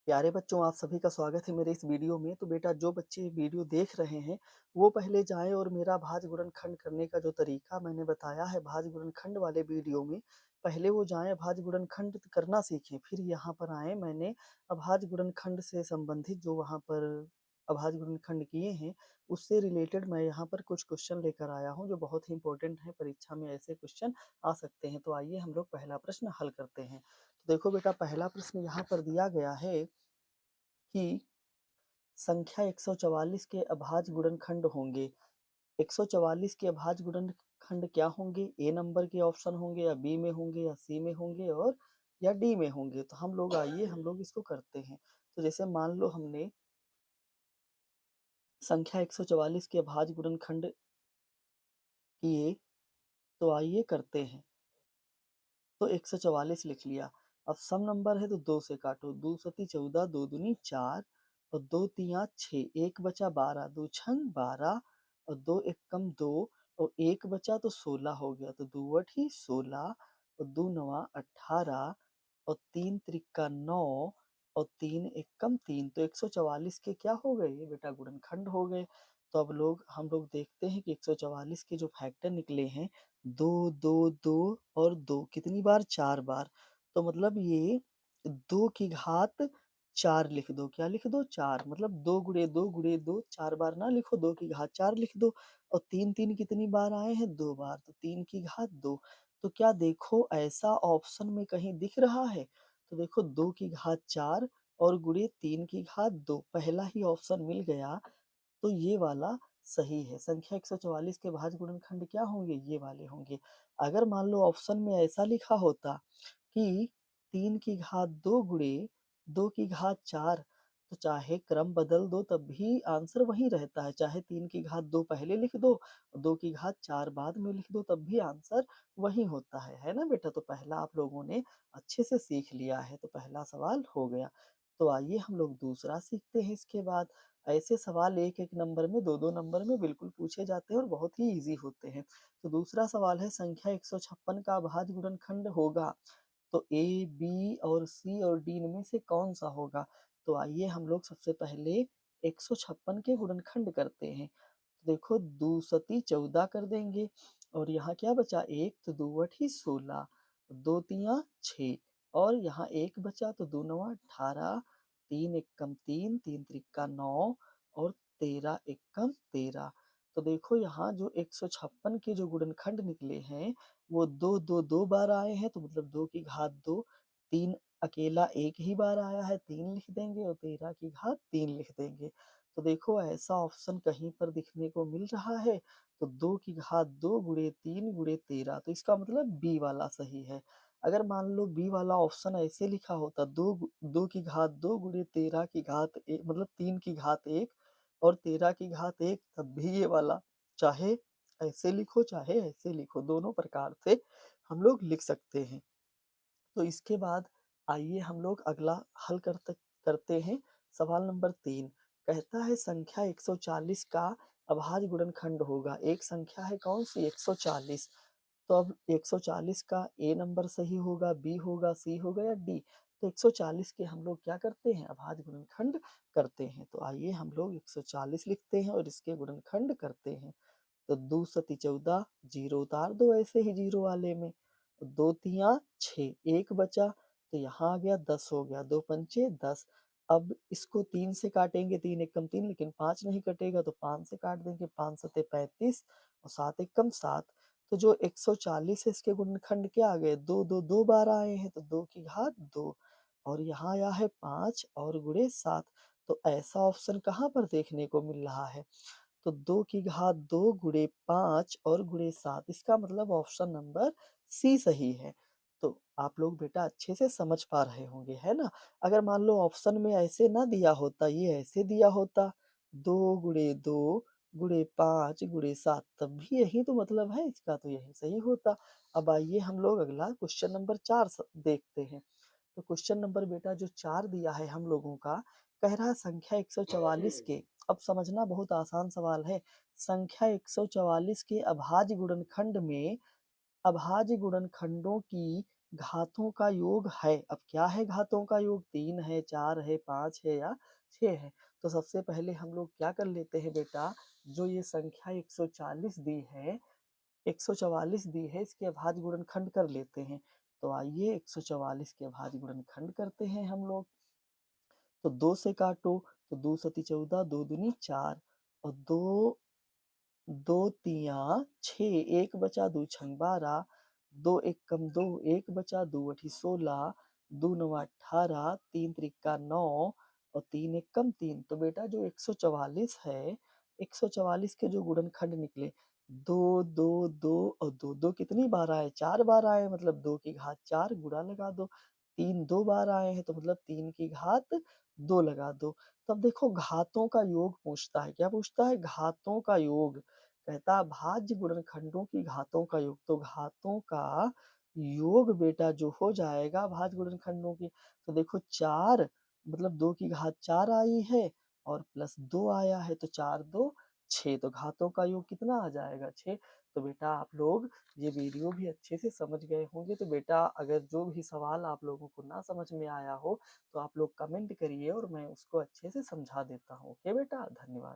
प्यारे बच्चों, आप सभी का स्वागत है मेरे इस वीडियो में। तो बेटा जो बच्चे वीडियो देख रहे हैं, वो पहले जाएँ और मेरा भाज्य गुणनखंड करने का जो तरीका मैंने बताया है भाज्य गुणनखंड वाले वीडियो में, पहले वो जाएँ भाज्य गुणनखंड करना सीखें। फिर यहाँ पर आएँ, मैंने अभाज्य गुणनखंड से संबंधित जो वहाँ पर अभाज्य गुणनखंड किए हैं, उससे रिलेटेड मैं यहाँ पर कुछ क्वेश्चन लेकर आया हूँ, जो बहुत ही इम्पोर्टेंट हैं। परीक्षा में ऐसे क्वेश्चन आ सकते हैं। तो आइए हम लोग पहला प्रश्न हल करते हैं। तो देखो बेटा, पहला प्रश्न यहाँ पर दिया गया है कि संख्या 144 के अभाज्य गुणनखंड होंगे। 144 के अभाज्य गुणनखंड क्या होंगे? ए नंबर के ऑप्शन होंगे, या बी में होंगे, या सी में होंगे, और या डी में होंगे। तो हम लोग इसको करते हैं। तो जैसे मान लो हमने संख्या 144 के अभाज्य गुणनखंड किए, तो आइए करते हैं। तो 144 लिख लिया। अब सम नंबर है तो 2 से काटो। 2 सती 14, 2 दूनी 4 और 2 तिया 6, 1 बचा 12, 2 छंग 12 और 2 एकम 2 और 1 बचा तो 16 हो गया। तो 2 अठी 16 और 2 नवा 18 और 3 त्रिका 9 और 3 एकम 3। तो 144 के क्या हो गए? ये बेटा गुणनखंड हो गए। तो अब हम लोग देखते हैं कि 144 के जो फैक्टर निकले हैं, 2 2 2 और 2 कितनी बार? 4 बार। तो मतलब ये 2 की घात 4 लिख दो। क्या लिख दो? 4। मतलब 2 गुणे 2 गुणे 2, 4 बार ना लिखो, 2 की घात 4 लिख दो। और 3 3 कितनी बार आए हैं? 2 बार। तो 3 की घात 2। तो क्या देखो ऐसा ऑप्शन में कहीं दिख रहा है? तो देखो 2 की घात 4 और गुणे 3 की घात 2, पहला ही ऑप्शन मिल गया। तो ये वाला सही है। संख्या 144 के भाज्य गुणनखंड क्या होंगे? ये वाले होंगे। अगर मान लो ऑप्शन में ऐसा लिखा होता कि 3 की घात 2 गुणे 2 की घात 4, तो चाहे क्रम बदल दो तब भी आंसर वही रहता है। चाहे 3 की घात 2 पहले लिख दो और 2 की घात 4 बाद में लिख दो, तब भी आंसर वही होता है ना बेटा? तो पहला आप लोगों ने अच्छे से सीख लिया है। तो पहला सवाल हो गया। तो आइए हम लोग दूसरा सीखते हैं इसके बाद। ऐसे सवाल एक एक नंबर में, दो दो नंबर में बिल्कुल पूछे जाते हैं और बहुत ही इजी होते हैं। तो दूसरा सवाल है, संख्या 156 का अभाज्य गुणनखंड होगा तो ए, बी और सी और डी इनमें से कौन सा होगा? तो आइए हम लोग सबसे पहले 156 के गुणनखंड करते हैं। तो देखो 2 सती 14 कर देंगे और यहाँ क्या बचा? 1, तो 2 अठी 16, 2 तिया 6 और यहाँ 1 बचा तो 2 नवा 18, 3 एकम 3, 3 त्रिका 9 और 13 एकम 13। तो देखो यहाँ जो 156 के जो गुणनखंड निकले हैं, वो 2 2 2 बार आए हैं। तो मतलब 2 की घात 2, 3 अकेला एक ही बार आया है, 3 लिख देंगे और 13 की घात 3 लिख देंगे। तो देखो ऐसा ऑप्शन कहीं पर दिखने को मिल रहा है। तो 2 की घात 2 गुणे 3 गुणे 13, तो इसका मतलब बी वाला सही है। अगर मान लो बी वाला ऑप्शन ऐसे लिखा होता, 2 की घात 2 गुणे 13 की घात 1, मतलब 3 की घात 1 और 13 की घात 1, तब भी ये वाला। चाहे ऐसे लिखो चाहे ऐसे लिखो, दोनों प्रकार से हम लोग लिख सकते हैं। तो इसके बाद आइए हम लोग अगला हल करते हैं। सवाल नंबर 3 कहता है संख्या 140 का अभाज्य गुणनखंड होगा। एक संख्या है कौन सी? 140। तो अब 140 का ए नंबर सही होगा, बी होगा, सी होगा या डी? तो 140 के हम लोग क्या करते हैं? अभाज्य गुणनखंड करते हैं। तो आइए हम लोग 140 लिखते हैं और इसके गुणनखंड करते हैं। तो 2 सती 14, जीरो उतार दो ऐसे ही जीरो वाले में। 2 तिया 6, 1 बचा तो यहाँ आ गया 10 हो गया। 2 पंचे 10। अब इसको 3 से काटेंगे, 3 एकम 3, लेकिन 5 नहीं कटेगा तो 5 से काट देंगे। 5 सते 35 और 7 एकम 7। तो जो 140 है इसके गुणनखंड क्या आ गए? 2 2 2 बार आए हैं, तो 2 की घात 2 और यहाँ आया है 5 और गुणे 7। तो ऐसा ऑप्शन कहाँ पर देखने को मिल रहा है? तो 2 की घात 2 गुणे 5 और गुणे 7, इसका मतलब ऑप्शन नंबर सी सही है। तो आप लोग बेटा अच्छे से समझ पा रहे होंगे, है ना? अगर मान लो ऑप्शन में ऐसे ना दिया होता, ये ऐसे दिया होता 2 गुणे 2 गुणे 5 गुणे 7, तब भी यही तो मतलब है इसका, तो यही सही होता। अब आइए हम लोग अगला क्वेश्चन नंबर 4 देखते हैं। तो क्वेश्चन नंबर बेटा जो 4 दिया है हम लोगों का, कह रहा है संख्या 144 के, अब समझना बहुत आसान सवाल है। संख्या 144 के अभाज्य गुणनखंड में अभाज्य गुणनखंडों की घातों का योग है। अब क्या है घातों का योग? 3 है, 4 है, 5 है या 6 है। तो सबसे पहले हम लोग क्या कर लेते हैं बेटा, जो ये संख्या 140 दी है, 144 दी है, इसके भाज्य गुणनखंड कर लेते हैं। तो आइए 144 के भाज्य गुणनखंड करते हैं हम लोग। तो 2 से काटो, तो 2 सती 14, 2 दूनी 4 और 2 2 तिया 6, 1 बचा 2 छंग 12, 2 एक कम 2, 1 बचा 2 अठी 16, 2 नवा 18, 3 त्रिका 9 और 3 एक कम 3। तो बेटा जो 144 है, 144 के जो गुणनखंड निकले, 2 2 2 और 2 2 कितनी बार आए? 4 बार आए, मतलब 2 की घात 4 गुणा लगा दो। 3 2 बार आए हैं तो मतलब 3 की घात 2 लगा दो। तब देखो घातों का योग पूछता है। क्या पूछता है? घातों का योग। कहता भाज्य गुणनखंडों की घातों का योग। तो घातों का योग बेटा जो हो जाएगा भाज्य गुणनखंडों की, तो देखो 4 मतलब 2 की घात 4 आई है और प्लस 2 आया है, तो 4 2 6। तो घातों का योग कितना आ जाएगा? 6। तो बेटा आप लोग ये वीडियो भी अच्छे से समझ गए होंगे। तो बेटा अगर जो भी सवाल आप लोगों को ना समझ में आया हो तो आप लोग कमेंट करिए और मैं उसको अच्छे से समझा देता हूँ। ओके बेटा, धन्यवाद।